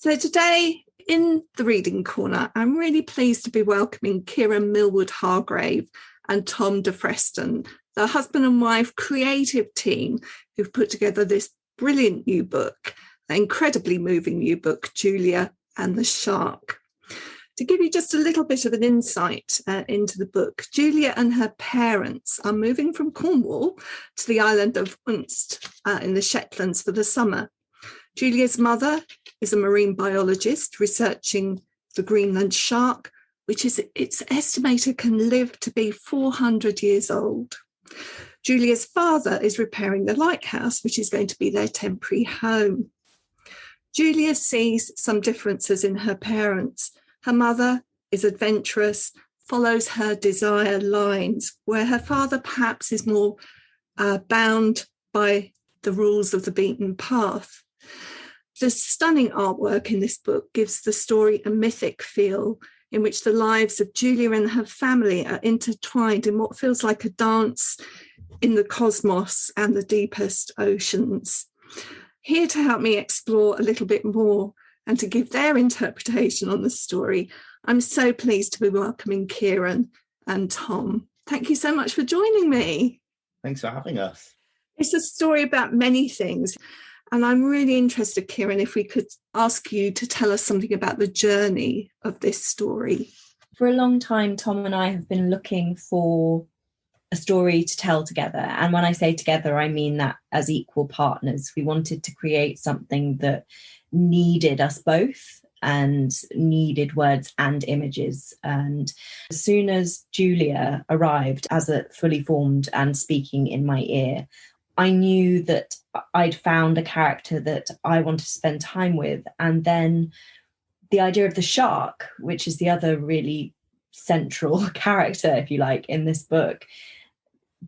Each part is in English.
So today in the Reading Corner, I'm really pleased to be welcoming Kiran Millwood Hargrave and Tom de Freston, the husband and wife creative team who've put together this brilliant new book, an incredibly moving new book, Julia and the Shark. To give you just a little bit of an insight into the book, Julia and her parents are moving from Cornwall to the island of Unst in the Shetlands for the summer. Julia's mother is a marine biologist researching the Greenland shark, which is it's estimated can live to be 400 years old. Julia's father is repairing the lighthouse, which is going to be their temporary home. Julia sees some differences in her parents. Her mother is adventurous, follows her desire lines, where her father perhaps is more bound by the rules of the beaten path. The stunning artwork in this book gives the story a mythic feel, in which the lives of Julia and her family are intertwined in what feels like a dance in the cosmos and the deepest oceans. Here to help me explore a little bit more and to give their interpretation on the story, I'm so pleased to be welcoming Kiran and Tom. Thank you so much for joining me. Thanks for having us. It's a story about many things. And I'm really interested, Kiran, if we could ask you to tell us something about the journey of this story. For a long time, Tom and I have been looking for a story to tell together. And when I say together, I mean that as equal partners. We wanted to create something that needed us both and needed words and images. And as soon as Julia arrived as a fully formed and speaking in my ear, I knew that I'd found a character that I wanted to spend time with. And then the idea of the shark, which is the other really central character, if you like, in this book,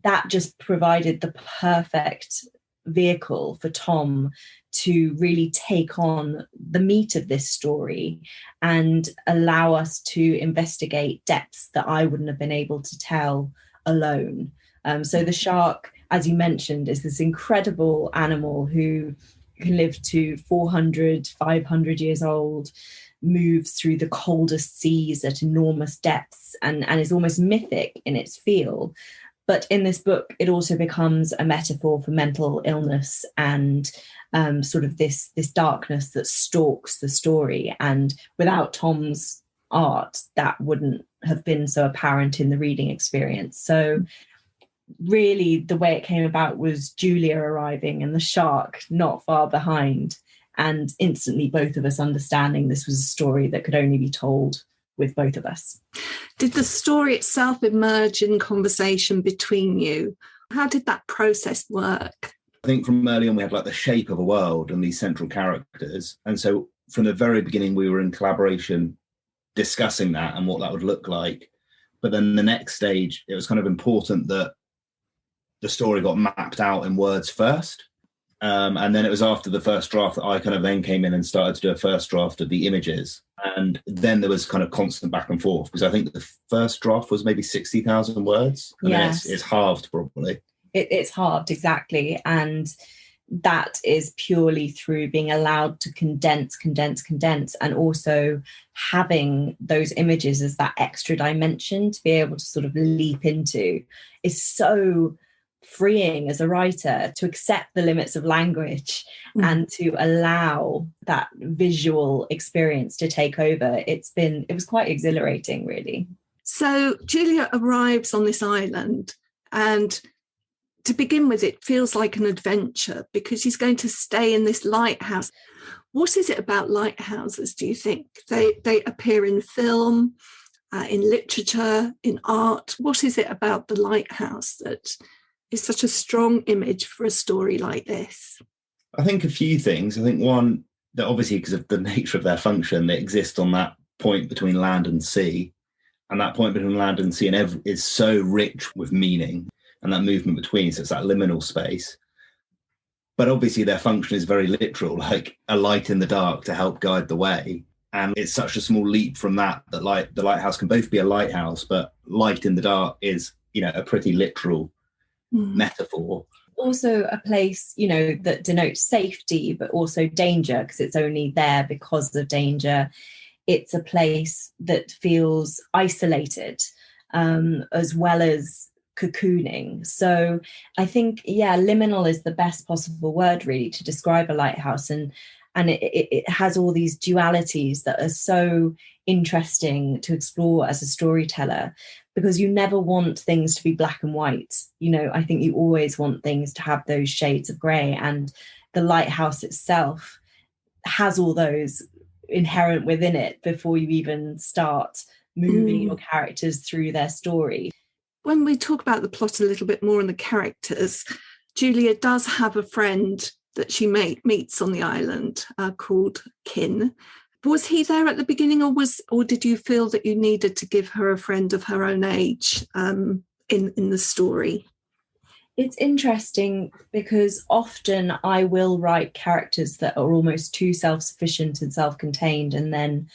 that just provided the perfect vehicle for Tom to really take on the meat of this story and allow us to investigate depths that I wouldn't have been able to tell alone. So the shark, as you mentioned, is this incredible animal who can live to 400, 500 years old, moves through the coldest seas at enormous depths and is almost mythic in its feel. But in this book, it also becomes a metaphor for mental illness and sort of this darkness that stalks the story. And without Tom's art, that wouldn't have been so apparent in the reading experience. So really, the way it came about was Julia arriving and the shark not far behind, and instantly both of us understanding this was a story that could only be told with both of us. Did the story itself emerge in conversation between you? How did that process work? I think from early on we had like the shape of a world and these central characters. And so from the very beginning we were in collaboration discussing that and what that would look like. But then the next stage, it was kind of important that the story got mapped out in words first. And then it was after the first draft that I kind of then came in and started to do a first draft of the images. And then there was kind of constant back and forth, because I think the first draft was maybe 60,000 words. And yes. Then it's halved probably. It's halved, exactly. And that is purely through being allowed to condense, and also having those images as that extra dimension to be able to sort of leap into is so freeing as a writer, to accept the limits of language and to allow that visual experience to take over. It was quite exhilarating, really. So Julia arrives on this island, and to begin with, it feels like an adventure because she's going to stay in this lighthouse. What is it about lighthouses, do you think? They appear in film, in literature, in art. What is it about the lighthouse that is such a strong image for a story like this? I think a few things. I think one, that obviously because of the nature of their function, they exist on that point between land and sea. And that point between land and sea is so rich with meaning and that movement between. So it's that liminal space. But obviously their function is very literal, like a light in the dark to help guide the way. And it's such a small leap from that the lighthouse can both be a lighthouse, but light in the dark is, a pretty literal metaphor. also a place, you know, that denotes safety, but also danger, because it's only there because of danger. It's a place that feels isolated, as well as cocooning. So I think, liminal is the best possible word really to describe a lighthouse. And it has all these dualities that are so interesting to explore as a storyteller, because you never want things to be black and white. You know, I think you always want things to have those shades of grey, and the lighthouse itself has all those inherent within it before you even start moving your characters through their story. When we talk about the plot a little bit more and the characters, Julia does have a friend that she meets on the island called Kin. Was he there at the beginning, or did you feel that you needed to give her a friend of her own age in the story? It's interesting because often I will write characters that are almost too self-sufficient and self-contained, and then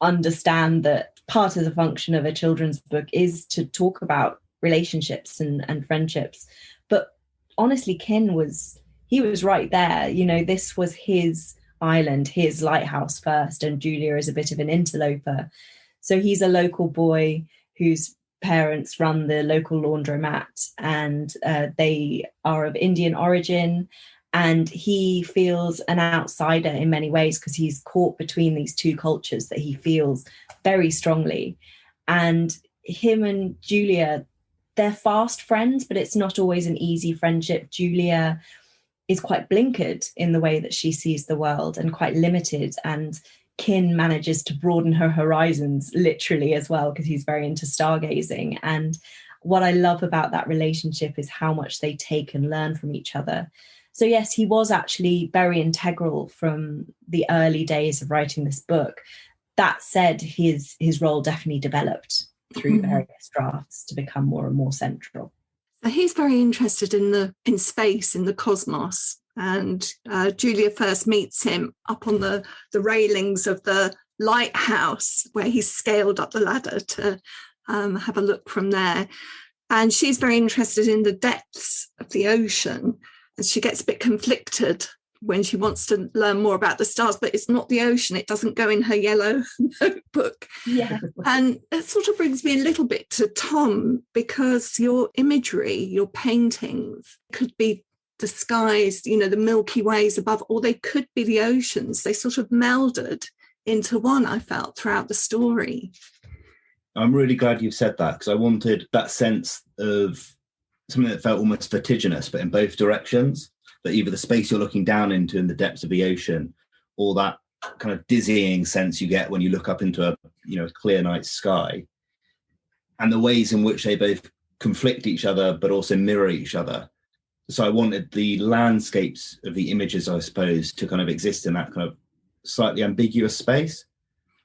understand that part of the function of a children's book is to talk about relationships and friendships. But honestly, Kin was right there. You know, this was his island, his lighthouse first, and Julia is a bit of an interloper. So he's a local boy whose parents run the local laundromat, and they are of Indian origin, and he feels an outsider in many ways because he's caught between these two cultures that he feels very strongly. And him and Julia, they're fast friends, but it's not always an easy friendship. Julia is quite blinkered in the way that she sees the world, and quite limited, and Kin manages to broaden her horizons literally as well, because he's very into stargazing. And what I love about that relationship is how much they take and learn from each other. So yes, he was actually very integral from the early days of writing this book. That said, his role definitely developed through various drafts to become more and more central. He's very interested in space, in the cosmos, and Julia first meets him up on the railings of the lighthouse, where he's scaled up the ladder to have a look from there. And she's very interested in the depths of the ocean, and she gets a bit conflicted when she wants to learn more about the stars, but it's not the ocean. It doesn't go in her yellow notebook. Yeah. And it sort of brings me a little bit to Tom, because your imagery, your paintings could be disguised, you know, the Milky Ways above, or they could be the oceans. They sort of melded into one, I felt, throughout the story. I'm really glad you've said that, because I wanted that sense of something that felt almost vertiginous, but in both directions. That either the space you're looking down into in the depths of the ocean, or that kind of dizzying sense you get when you look up into a clear night sky, and the ways in which they both conflict each other but also mirror each other. So I wanted the landscapes of the images, I suppose, to kind of exist in that kind of slightly ambiguous space,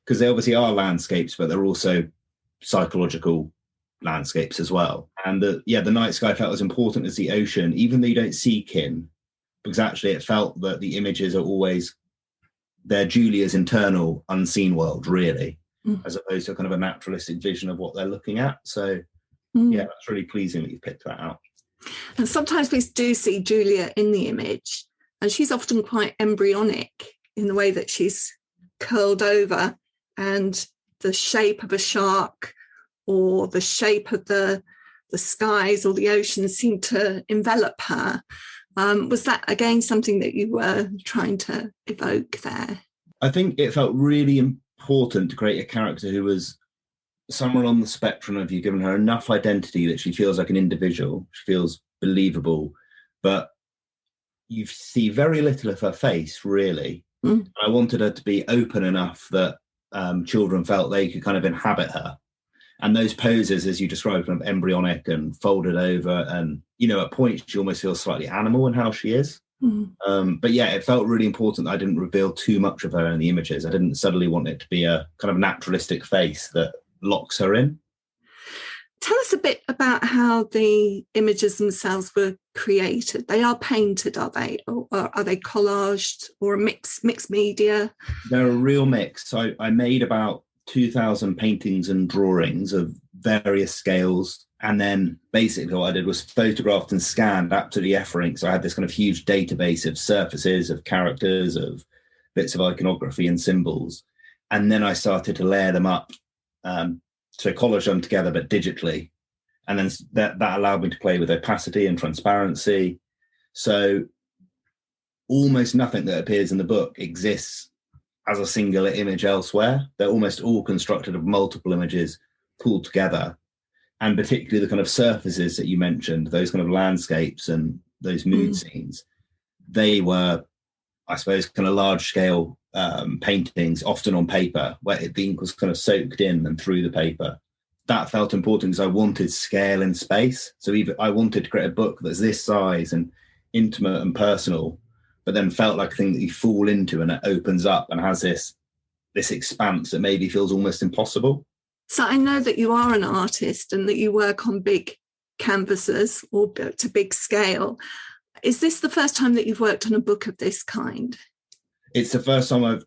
because they obviously are landscapes, but they're also psychological landscapes as well. And the night sky felt as important as the ocean, even though you don't see Kin, because actually it felt that the images are always, they're Julia's internal unseen world, really, as opposed to a kind of a naturalistic vision of what they're looking at. So that's really pleasing that you've picked that out. And sometimes we do see Julia in the image, and she's often quite embryonic in the way that she's curled over, and the shape of a shark or the shape of the skies or the ocean seem to envelop her. Was that, again, something that you were trying to evoke there? I think it felt really important to create a character who was somewhere on the spectrum of you've given her enough identity that she feels like an individual, she feels believable, but you see very little of her face, really. I wanted her to be open enough that children felt they could kind of inhabit her. And those poses, as you described, kind of embryonic and folded over, and, at points she almost feels slightly animal in how she is. But it felt really important that I didn't reveal too much of her in the images. I didn't suddenly want it to be a kind of naturalistic face that locks her in. Tell us a bit about how the images themselves were created. They are painted, are they? Or are they collaged, or a mixed media? They're a real mix. So I made about 2,000 paintings and drawings of various scales And then basically what I did was photographed and scanned absolutely efferent. So I had this kind of huge database of surfaces, of characters, of bits of iconography and symbols. And then I started to layer them up, to collage them together, but digitally. And then that allowed me to play with opacity and transparency. So almost nothing that appears in the book exists as a singular image elsewhere. They're almost all constructed of multiple images pulled together. And particularly the kind of surfaces that you mentioned, those kind of landscapes and those mood scenes, they were, I suppose, kind of large scale paintings, often on paper, where the ink was kind of soaked in and through the paper. That felt important because I wanted scale in space. So even I wanted to create a book that's this size and intimate and personal, but then felt like a thing that you fall into and it opens up and has this expanse that maybe feels almost impossible. So I know that you are an artist and that you work on big canvases or to big scale. Is this the first time that you've worked on a book of this kind? It's the first time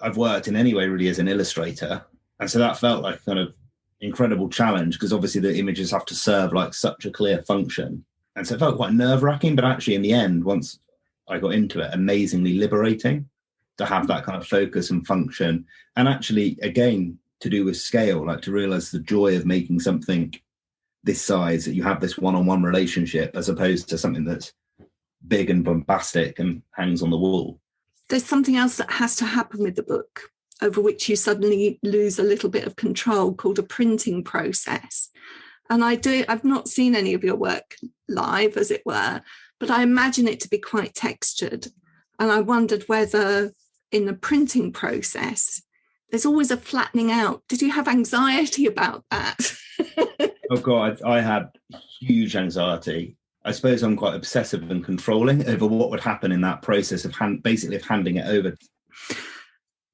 I've worked in any way really as an illustrator. And so that felt like kind of incredible challenge, because obviously the images have to serve like such a clear function. And so it felt quite nerve-wracking, but actually in the end, once I got into it, amazingly liberating to have that kind of focus and function. And actually, again, to do with scale, like to realize the joy of making something this size, that you have this one-on-one relationship as opposed to something that's big and bombastic and hangs on the wall. There's something else that has to happen with the book, over which you suddenly lose a little bit of control, called a printing process. And I've not seen any of your work live, as it were, but I imagine it to be quite textured. And I wondered whether in the printing process, there's always a flattening out. Did you have anxiety about that? Oh God, I had huge anxiety. I suppose I'm quite obsessive and controlling over what would happen in that process of handing it over.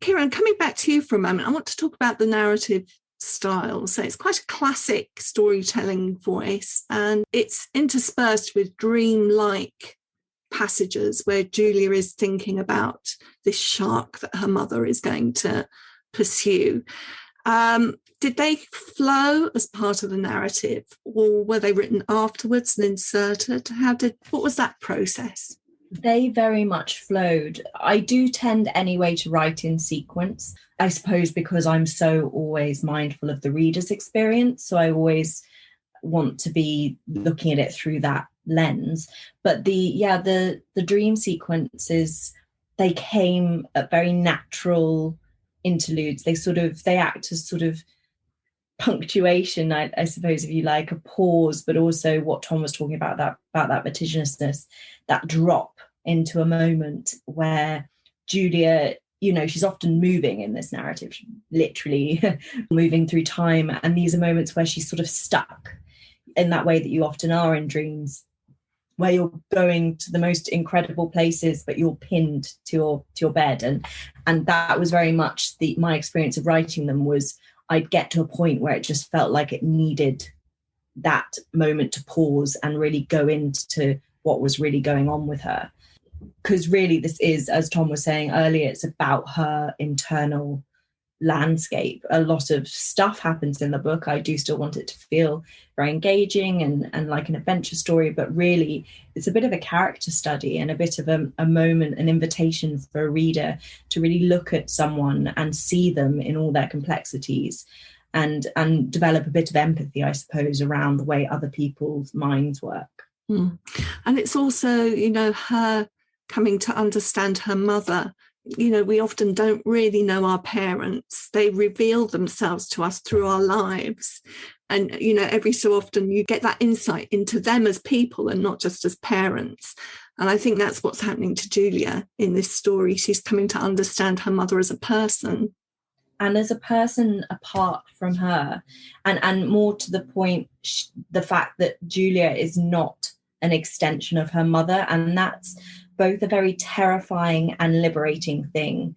Kiran, coming back to you for a moment, I want to talk about the narrative style. So it's quite a classic storytelling voice, and it's interspersed with dream-like passages where Julia is thinking about this shark that her mother is going to pursue. Did they flow as part of the narrative, or were they written afterwards and inserted? What was that process? They very much flowed. I do tend anyway to write in sequence, I suppose because I'm so always mindful of the reader's experience. So I always want to be looking at it through that lens. But the dream sequences, they came at very natural interludes. They act as sort of punctuation, I suppose, if you like, a pause, but also what Tom was talking about that vertiginousness, that drop into a moment where Julia, she's often moving in this narrative, literally moving through time. And these are moments where she's sort of stuck in that way that you often are in dreams, where you're going to the most incredible places, but you're pinned to your bed. And that was very much my experience of writing them. Was I'd get to a point where it just felt like it needed that moment to pause and really go into what was really going on with her. Because really this is, as Tom was saying earlier, it's about her internal landscape. A lot of stuff happens in the book. I do still want it to feel very engaging and like an adventure story, but really it's a bit of a character study and a bit of a moment, an invitation for a reader to really look at someone and see them in all their complexities and develop a bit of empathy, I suppose, around the way other people's minds work. And it's also, her coming to understand her mother. We often don't really know our parents. They reveal themselves to us through our lives. And, every so often you get that insight into them as people and not just as parents. And I think that's what's happening to Julia in this story. She's coming to understand her mother as a person. And as a person apart from her. And more to the point, the fact that Julia is not an extension of her mother. And that's both a very terrifying and liberating thing,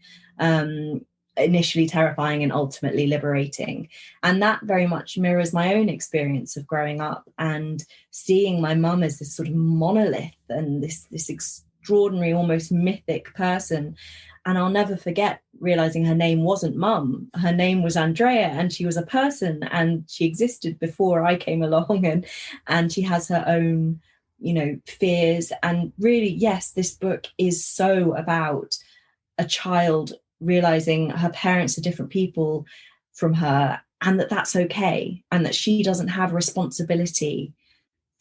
initially terrifying and ultimately liberating. And that very much mirrors my own experience of growing up and seeing my mum as this sort of monolith and this extraordinary, almost mythic person. And I'll never forget realizing her name wasn't Mum. Her name was Andrea, and she was a person, and she existed before I came along, and she has her own, fears. And really, yes, this book is so about a child realizing her parents are different people from her, and that's okay, and that she doesn't have responsibility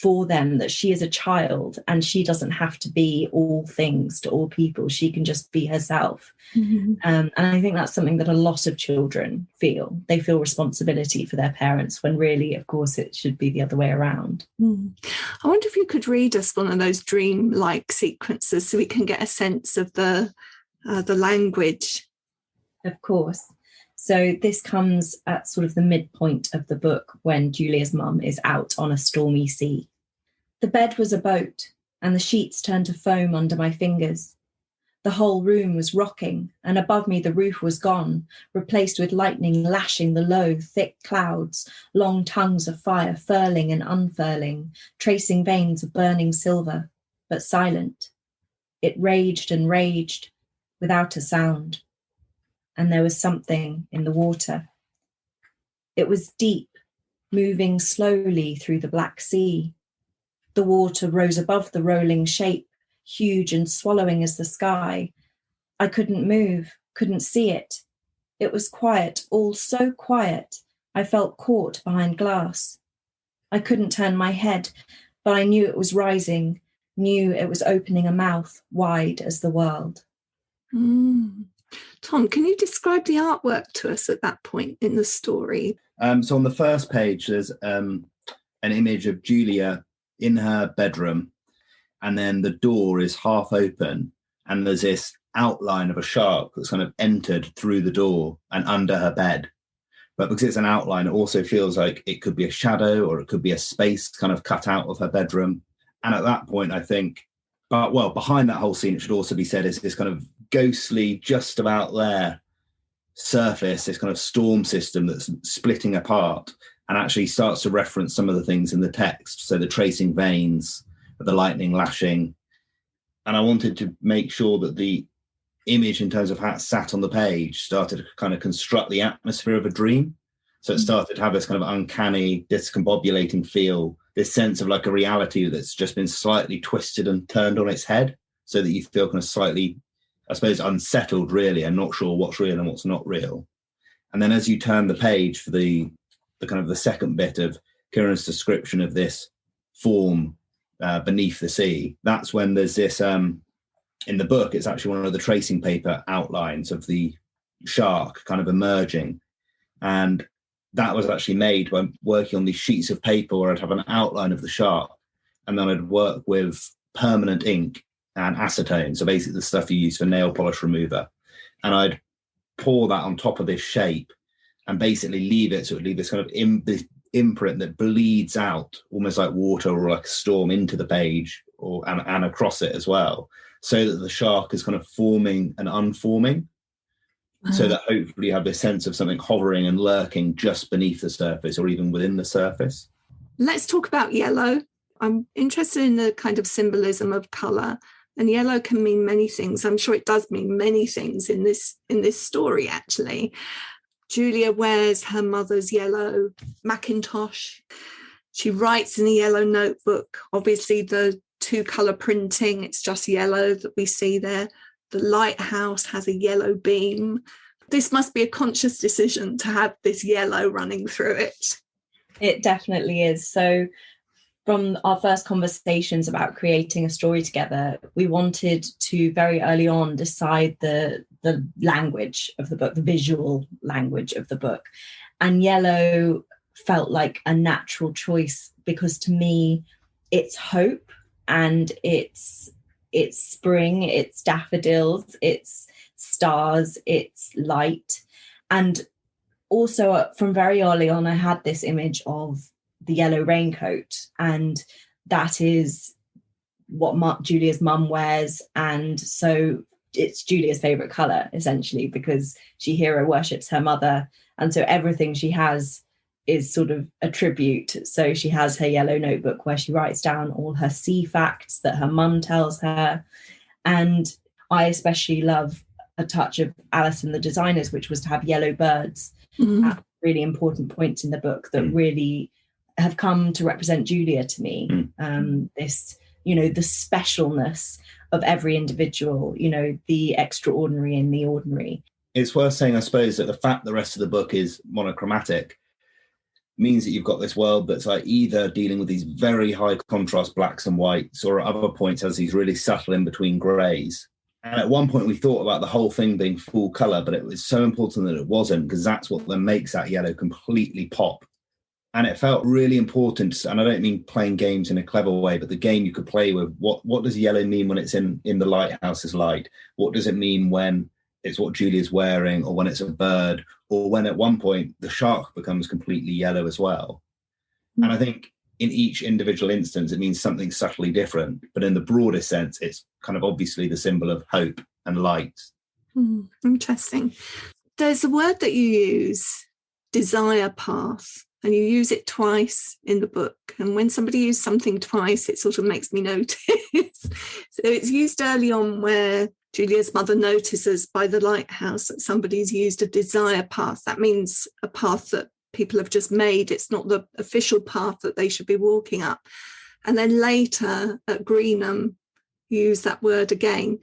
for them, that she is a child and she doesn't have to be all things to all people. She can just be herself. Mm-hmm. And I think that's something that a lot of children feel. They feel responsibility for their parents, when really, of course, it should be the other way around. I wonder if you could read us one of those dream-like sequences so we can get a sense of the language. Of course. So this comes at sort of the midpoint of the book, when Julia's mum is out on a stormy sea. The bed was a boat, and the sheets turned to foam under my fingers. The whole room was rocking, and above me the roof was gone, replaced with lightning lashing the low, thick clouds, long tongues of fire furling and unfurling, tracing veins of burning silver, but silent. It raged and raged, without a sound. And there was something in the water. It was deep, moving slowly through the black sea. The water rose above the rolling shape, huge and swallowing as the sky. I couldn't move, couldn't see it. It was quiet, all so quiet, I felt caught behind glass. I couldn't turn my head, but I knew it was rising, knew it was opening a mouth wide as the world. Tom, can you describe the artwork to us at that point in the story? So on the first page, there's an image of Julia in her bedroom, and then the door is half open, and there's this outline of a shark that's kind of entered through the door and under her bed. But because it's an outline, it also feels like it could be a shadow, or it could be a space kind of cut out of her bedroom. And at that point, I think, behind that whole scene, it should also be said, is this kind of ghostly, just about there surface, this kind of storm system that's splitting apart, and actually starts to reference some of the things in the text. So the tracing veins, the lightning lashing. And I wanted to make sure that the image, in terms of how it sat on the page, started to kind of construct the atmosphere of a dream. So it started to have this kind of uncanny, discombobulating feel, this sense of like a reality that's just been slightly twisted and turned on its head, so that you feel kind of slightly, I suppose, unsettled, really, and not sure what's real and what's not real. And then as you turn the page for the kind of the second bit of Kiran's description of this form beneath the sea, that's when there's this, in the book, it's actually one of the tracing paper outlines of the shark kind of emerging. And that was actually made by working on these sheets of paper where I'd have an outline of the shark, and then I'd work with permanent ink and acetone, so basically the stuff you use for nail polish remover, and I'd pour that on top of this shape and basically leave it, so it would leave this kind of this imprint that bleeds out almost like water or like a storm into the page, and across it as well, so that the shark is kind of forming and unforming. So that hopefully you have this sense of something hovering and lurking just beneath the surface, or even within the surface. Let's talk about yellow. I'm interested in the kind of symbolism of colour, and yellow can mean many things. I'm sure it does mean many things in this story, actually. Julia wears her mother's yellow Macintosh. She writes in a yellow notebook. Obviously, the two-colour printing, it's just yellow that we see there. The lighthouse has a yellow beam. This must be a conscious decision to have this yellow running through it. It definitely is. So from our first conversations about creating a story together, we wanted to very early on decide the language of the book, the visual language of the book. And yellow felt like a natural choice, because to me, it's hope, and it's spring, it's daffodils, it's stars, it's light. And also from very early on, I had this image of the yellow raincoat, and that is what Julia's mum wears. And so it's Julia's favourite colour, essentially, because she hero worships her mother. And so everything she has is sort of a tribute. So she has her yellow notebook where she writes down all her sea facts that her mum tells her. And I especially love a touch of Alice and the Designers, which was to have yellow birds at really important points in the book that really have come to represent Julia to me. This, the specialness of every individual, the extraordinary and the ordinary. It's worth saying, I suppose, that the fact the rest of the book is monochromatic means that you've got this world that's like either dealing with these very high contrast blacks and whites, or at other points has these really subtle in between greys. And at one point we thought about the whole thing being full colour, but it was so important that it wasn't, because that's what then makes that yellow completely pop. And it felt really important, and I don't mean playing games in a clever way, but the game you could play with, what does yellow mean when it's in the lighthouse's light? What does it mean when it's what Julia's wearing, or when it's a bird, or when at one point the shark becomes completely yellow as well? And I think in each individual instance, it means something subtly different. But in the broadest sense, it's kind of obviously the symbol of hope and light. Interesting. There's a word that you use, desire path, and you use it twice in the book. And when somebody uses something twice, it sort of makes me notice. So it's used early on where Julia's mother notices by the lighthouse that somebody's used a desire path. That means a path that people have just made. It's not the official path that they should be walking up. And then later at Greenland, use that word again.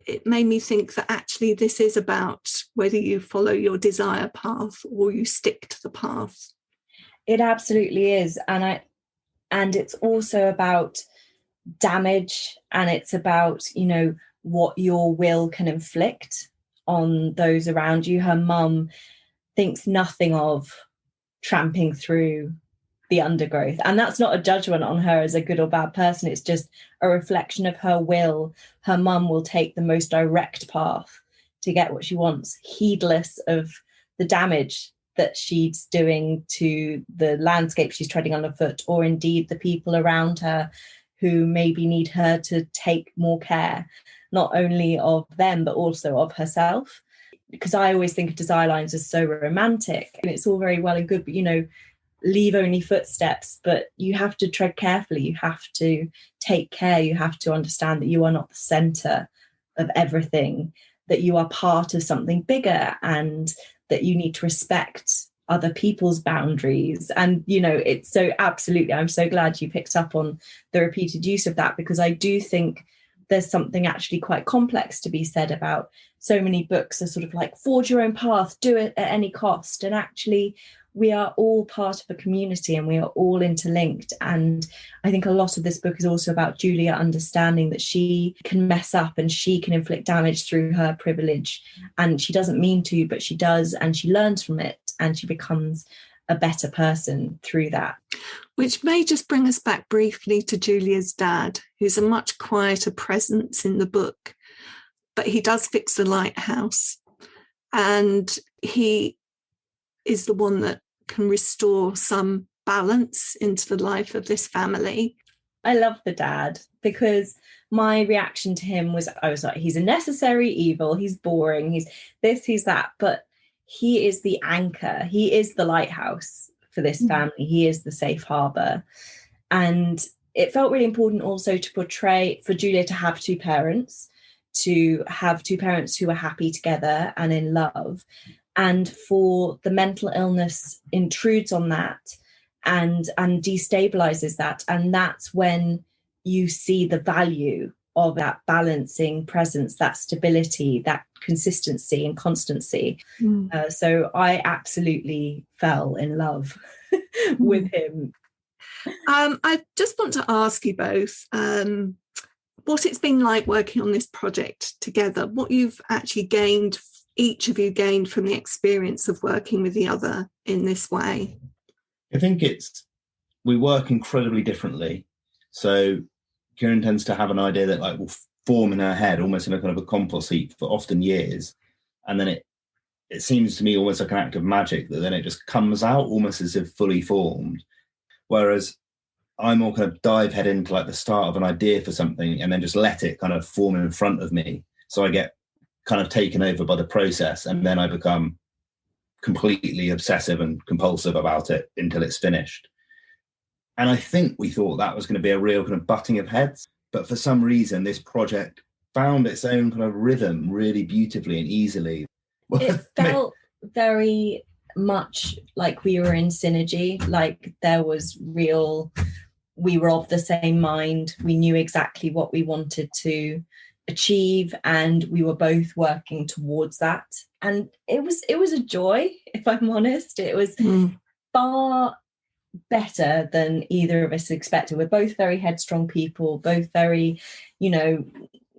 It made me think that actually this is about whether you follow your desire path or you stick to the path. It absolutely is. And it's also about damage, and it's about, what your will can inflict on those around you. Her mum thinks nothing of tramping through the undergrowth, and that's not a judgment on her as a good or bad person. It's just a reflection of her will. Her mum will take the most direct path to get what she wants, heedless of the damage that she's doing to the landscape she's treading underfoot, or indeed the people around her who maybe need her to take more care, not only of them, but also of herself. Because I always think of desire lines as so romantic, and it's all very well and good, but, leave only footsteps, but you have to tread carefully. You have to take care. You have to understand that you are not the center of everything, that you are part of something bigger, and that you need to respect other people's boundaries. And, it's so absolutely, I'm so glad you picked up on the repeated use of that, because I do think there's something actually quite complex to be said about so many books are sort of like, forge your own path, do it at any cost. And actually, we are all part of a community and we are all interlinked. And I think a lot of this book is also about Julia understanding that she can mess up and she can inflict damage through her privilege. And she doesn't mean to, but she does. And she learns from it and she becomes a better person through that. Which may just bring us back briefly to Julia's dad, who's a much quieter presence in the book, but he does fix the lighthouse. And he is the one that can restore some balance into the life of this family. I love the dad, because my reaction to him was, I was like, he's a necessary evil, he's boring, he's this, he's that, but he is the anchor, he is the lighthouse for this family, he is the safe harbour. And it felt really important also to portray, for Julia to have two parents who are happy together and in love, and for the mental illness intrudes on that and destabilizes that. And that's when you see the value of that balancing presence, that stability, that consistency and constancy. So I absolutely fell in love with him. I just want to ask you both what it's been like working on this project together, what you've actually gained, each of you gained from the experience of working with the other in this way. I think we work incredibly differently. So Kiran tends to have an idea that will form in her head, almost in a kind of a compost heap for often years. And then it seems to me almost like an act of magic that then it just comes out almost as if fully formed. Whereas I more kind of dive head into the start of an idea for something and then just let it kind of form in front of me. So I get kind of taken over by the process, and then I become completely obsessive and compulsive about it until it's finished. And I think we thought that was going to be a real kind of butting of heads. But for some reason, this project found its own kind of rhythm really beautifully and easily. It felt very much like we were in synergy, like there was we were of the same mind. We knew exactly what we wanted to achieve, and we were both working towards that. And it was a joy, if I'm honest. It was far better than either of us expected. We're both very headstrong people, both very,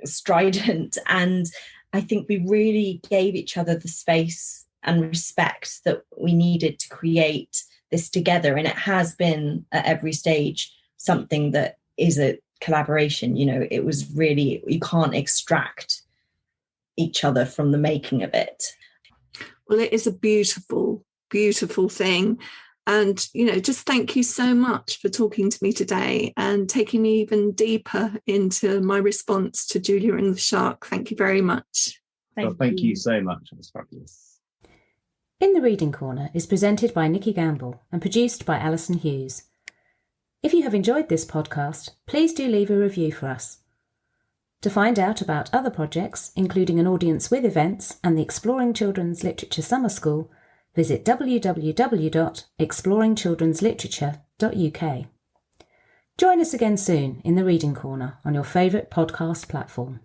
strident, and I think we really gave each other the space and respect that we needed to create this together. And it has been at every stage something that is a collaboration. It was really, you can't extract each other from the making of it. Well, it is a beautiful, beautiful thing. And, just thank you so much for talking to me today and taking me even deeper into my response to Julia and the Shark. Thank you very much. Thank you so much. It was fabulous. In the Reading Corner is presented by Nikki Gamble and produced by Alison Hughes. If you have enjoyed this podcast, please do leave a review for us. To find out about other projects, including an audience with events and the Exploring Children's Literature Summer School, visit www.exploringchildrensliterature.uk. Join us again soon in the Reading Corner on your favourite podcast platform.